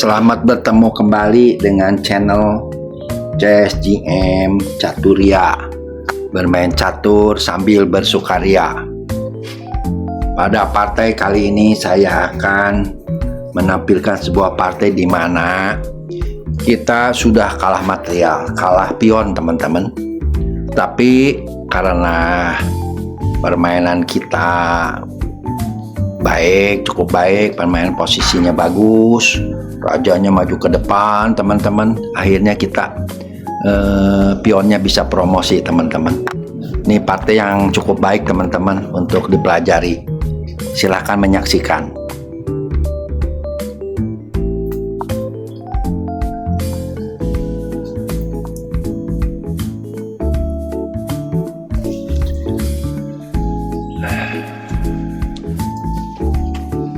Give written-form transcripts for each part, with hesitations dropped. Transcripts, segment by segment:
Selamat bertemu kembali dengan channel CSGM Caturia, bermain catur sambil bersukaria. Pada partai kali ini saya akan menampilkan sebuah partai di mana kita sudah kalah material, kalah pion teman-teman. Tapi karena permainan kita baik, cukup baik, permainan posisinya bagus, rajanya maju ke depan teman-teman, akhirnya kita pionnya bisa promosi teman-teman. Ini partai yang cukup baik teman-teman untuk dipelajari. Silahkan menyaksikan.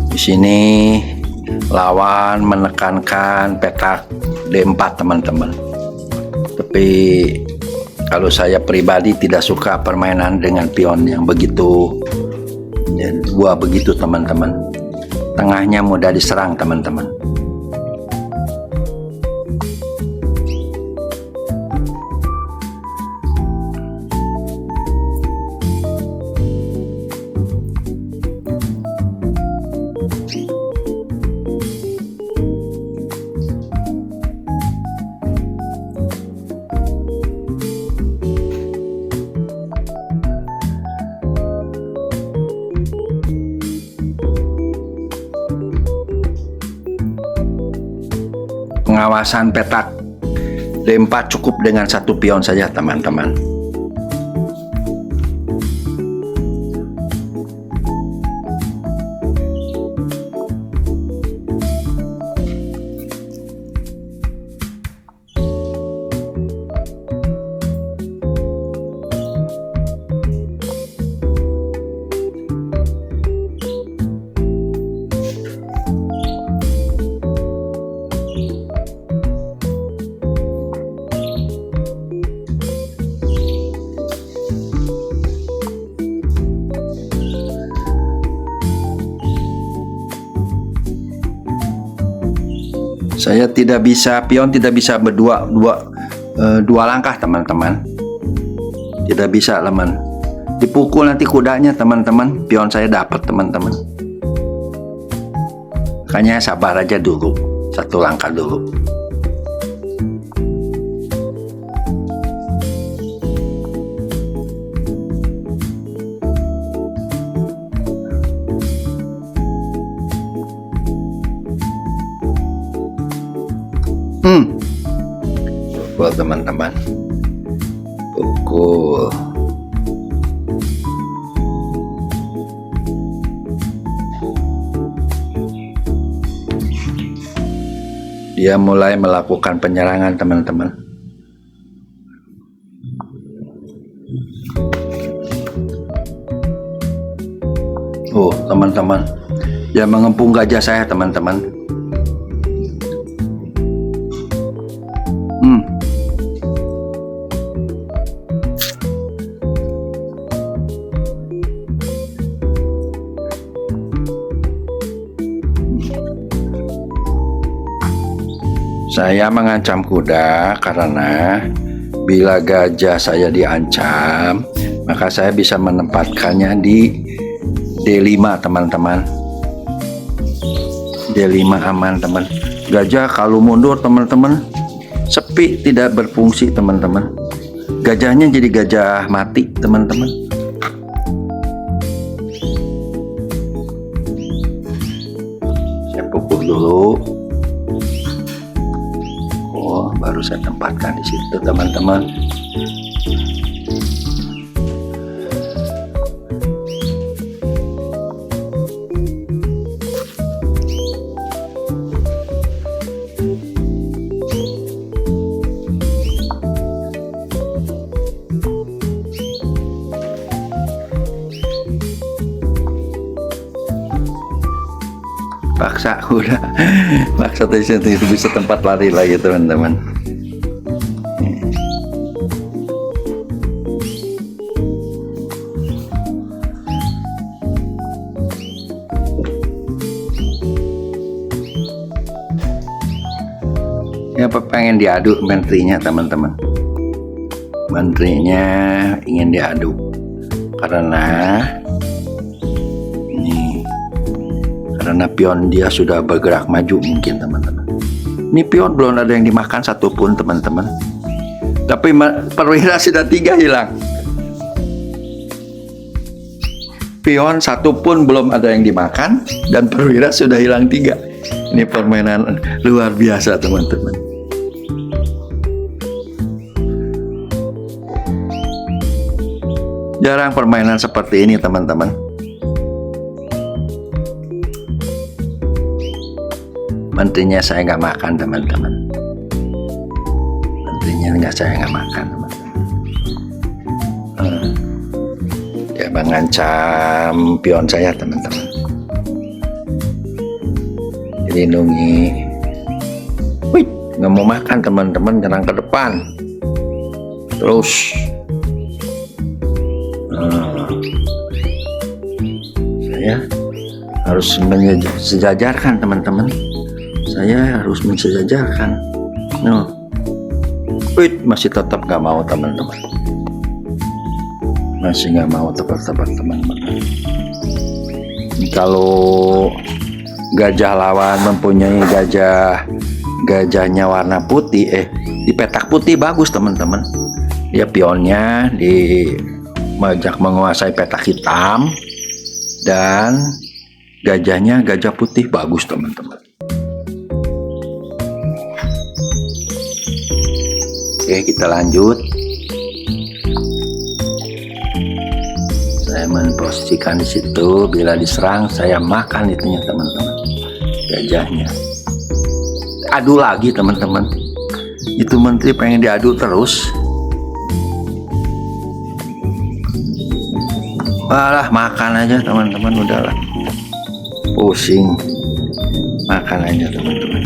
Di sini lawan menekankan petak D4 teman-teman. Tapi kalau saya pribadi tidak suka permainan dengan pion yang begitu dua begitu teman-teman. Tengahnya mudah diserang teman-teman. Pengawasan petak D4 cukup dengan satu pion saja teman-teman. Saya tidak bisa, pion tidak bisa dua langkah teman-teman. Tidak bisa teman. Dipukul nanti kudanya teman-teman. Pion saya dapat teman-teman. Makanya sabar aja dulu. Satu langkah dulu. Pukul teman-teman, pukul. Dia mulai melakukan penyerangan teman-teman. Teman-teman, dia mengepung gajah saya teman-teman. Saya mengancam kuda karena bila gajah saya diancam, maka saya bisa menempatkannya di D5 teman-teman. D5 aman teman. Gajah kalau mundur teman-teman, sepi, tidak berfungsi teman-teman. Gajahnya jadi gajah mati teman-teman. Saya pukul dulu. Baru saya tempatkan di situ teman-teman. Paksa udah, paksa itu bisa tempat lari lagi teman-teman. pengen diadu menterinya teman-teman. Menterinya ingin diadu karena ini, karena pion dia sudah bergerak maju mungkin teman-teman. Ini pion belum ada yang dimakan satupun teman-teman. Tapi perwira sudah 3 hilang. Pion satu pun belum ada yang dimakan dan perwira sudah hilang 3. Ini permainan luar biasa teman-teman. Jarang permainan seperti ini teman-teman. Menterinya saya nggak makan teman-teman. Menterinya saya nggak makan teman-teman. Dia mengancam pion saya teman-teman. Dilindungi. Wih, nggak mau makan teman-teman, nyerang ke depan. Terus saya harus mensejajarkan teman-teman. Saya harus mensejajarkan. Wih, masih tetap nggak mau teman-teman. Masih nggak mau tebak-tebak teman-teman. Kalau gajah lawan mempunyai gajahnya warna putih, di petak putih bagus teman-teman. Dia pionnya menguasai petak hitam dan gajahnya gajah putih bagus teman-teman. Oke, kita lanjut. Saya memposisikan di situ, bila diserang saya makan itunya teman-teman, gajahnya. Adu lagi teman-teman. Itu menteri pengen diadu terus. Malah makan aja teman-teman, udahlah. Pusing. Makan aja teman-teman.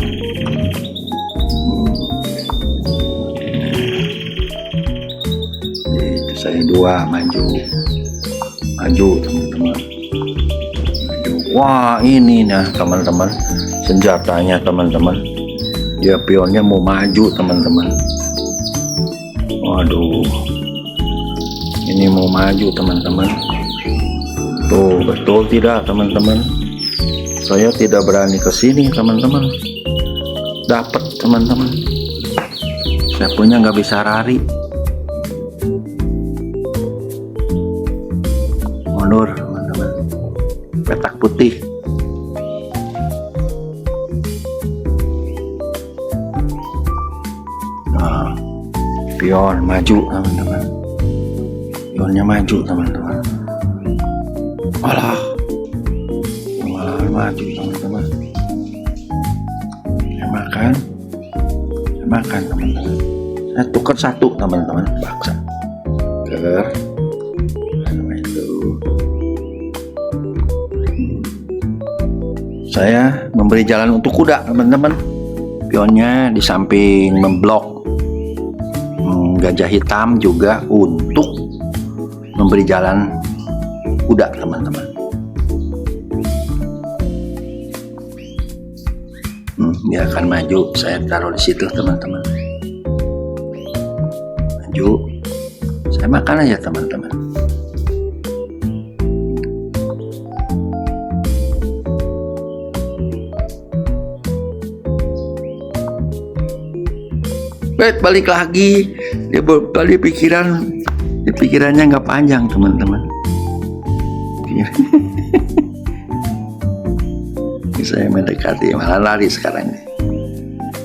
Itu saya 2 maju teman-teman. Wah, ini nah teman-teman, senjatanya teman-teman. Dia pionnya mau maju teman-teman. Waduh, ini mau maju teman-teman. Tuh, betul tidak teman-teman? Saya tidak berani ke sini teman-teman. Dapat teman-teman. Saya punya nggak bisa lari. Mundur teman-teman. Petak putih. Nah, pion maju teman-teman. Pionnya maju teman-teman. Malah maju teman-teman. Saya makan teman-teman. Saya tukar 1 teman-teman. Baksa. Tukar. Saya memberi jalan untuk kuda teman-teman. Pionnya di samping memblok gajah hitam juga untuk memberi jalan kuda teman-teman. Dia akan maju, saya taruh di situ teman-teman. Maju, saya makan aja teman-teman. Balik lagi, dia balik pikirannya nggak panjang teman-teman. Saya mendekati, malah lari sekarang ini.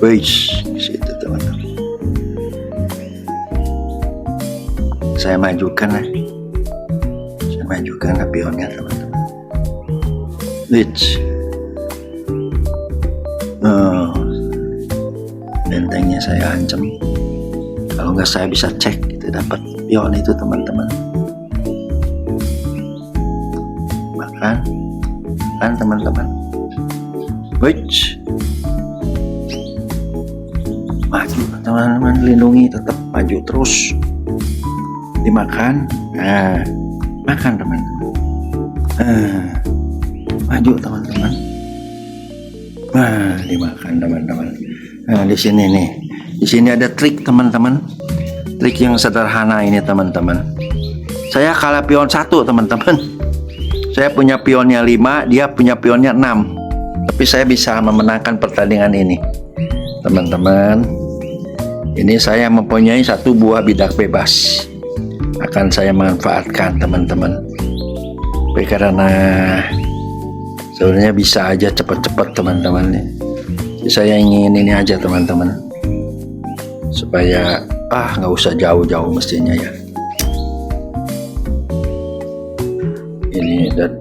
Wish, situ teman-teman. Saya majukan pionnya teman-teman. Wish. Bentengnya saya ancam. Kalau nggak saya bisa cek, kita dapat pion itu teman-teman. Makan teman-teman. Wih, maju teman-teman, lindungi, tetap maju terus. Dimakan, makan teman-teman. Maju teman-teman. Dimakan teman-teman. Nah, di sini nih, Di sini ada trik teman-teman. Trik yang sederhana ini teman-teman. Saya kalah pion 1 teman-teman. Saya punya pionnya 5, dia punya pionnya 6. Tapi saya bisa memenangkan pertandingan ini teman-teman. Ini saya mempunyai 1 buah bidak bebas. Akan saya manfaatkan teman-teman. Tapi karena sebenarnya bisa aja cepat-cepat teman-teman. Jadi saya ingin ini aja teman-teman. Supaya nggak usah jauh-jauh mestinya ya. Ini dat.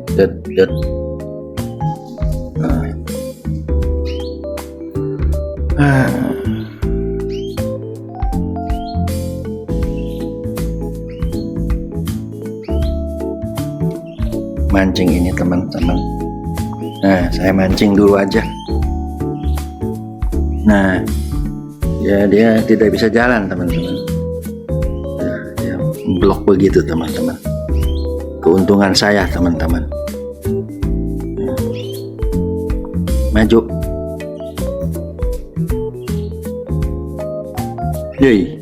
Mancing ini teman-teman. Nah, saya mancing dulu aja. Nah, ya dia tidak bisa jalan teman-teman. Nah, dia blok begitu teman-teman. Keuntungan saya teman-teman. Maju. Yoi.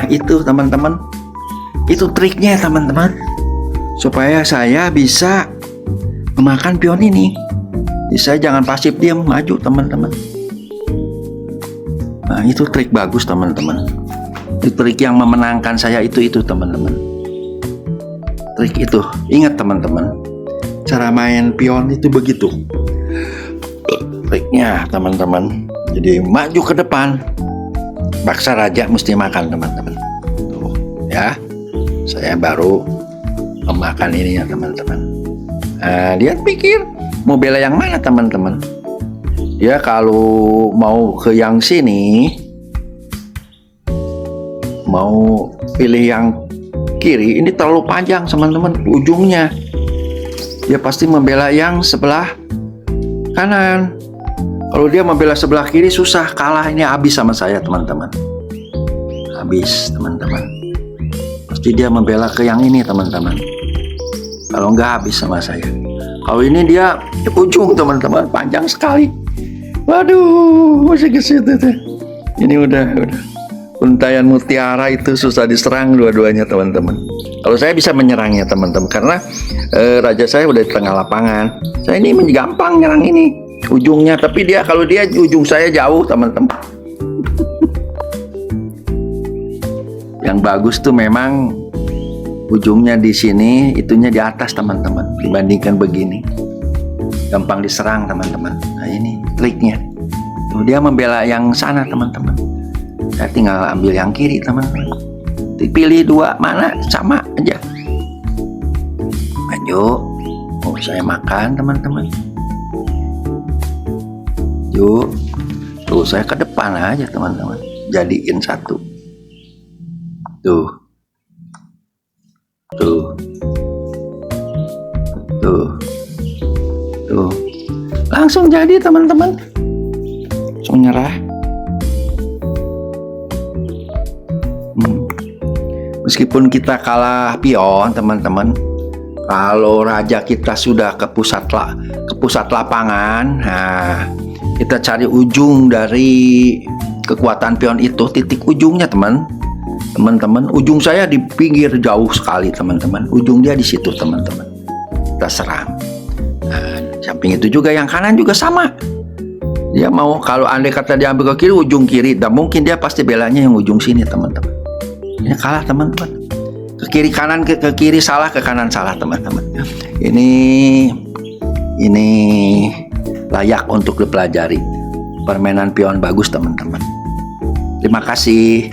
Itu teman-teman. Itu triknya teman-teman. Supaya saya bisa memakan pion ini. Jadi saya jangan pasif diam, maju teman-teman. Nah, itu trik bagus teman-teman. Itu trik yang memenangkan saya itu teman-teman. Trik itu, ingat teman-teman. Cara main pion itu begitu. Triknya teman-teman. Jadi maju ke depan. Baksa raja mesti makan teman-teman. Tuh, ya. Saya baru memakan ini ya teman-teman. Dia pikir mau bela yang mana teman-teman. Dia kalau mau ke yang sini, mau pilih yang kiri, ini terlalu panjang teman-teman ujungnya. Dia pasti membela yang sebelah kanan. Kalau dia membela sebelah kiri susah, kalah, ini habis sama saya teman-teman. Habis teman-teman. Pasti dia membela ke yang ini teman-teman. Kalau enggak habis sama saya. Kalau ini dia di ujung teman-teman, panjang sekali. Waduh, masih ke situ tuh. Ini udah. Untayan mutiara itu susah diserang dua-duanya teman-teman. Kalau saya bisa menyerangnya teman-teman, karena raja saya udah di tengah lapangan. Saya ini gampang nyerang ini ujungnya, tapi dia kalau dia ujung saya jauh teman-teman. Yang bagus tuh memang ujungnya di sini, itunya di atas teman-teman, dibandingkan begini. Gampang diserang teman-teman. Nah ini triknya. Tuh, dia membela yang sana teman-teman. Saya tinggal ambil yang kiri teman-teman. Dipilih 2 mana sama aja. Maju. Oh, saya makan teman-teman. Yuk. Tuh saya ke depan aja teman-teman. Jadiin 1. Tuh. Langsung jadi teman-teman. Langsung nyerah. Meskipun kita kalah pion teman-teman, kalau raja kita sudah ke pusat lapangan, nah kita cari ujung dari kekuatan pion itu, titik ujungnya teman-teman. Ujung saya di pinggir jauh sekali teman-teman. Ujung dia di situ teman-teman. Kita serang. Nah, samping itu juga yang kanan juga sama. Dia mau, kalau andai kata dia ambil ke kiri, ujung kiri, dan mungkin dia pasti belanya yang ujung sini teman-teman. Ini kalah teman-teman. Ke kiri kanan, ke kiri salah, ke kanan salah teman-teman. Ini layak untuk dipelajari. Permainan pion bagus teman-teman. Terima kasih.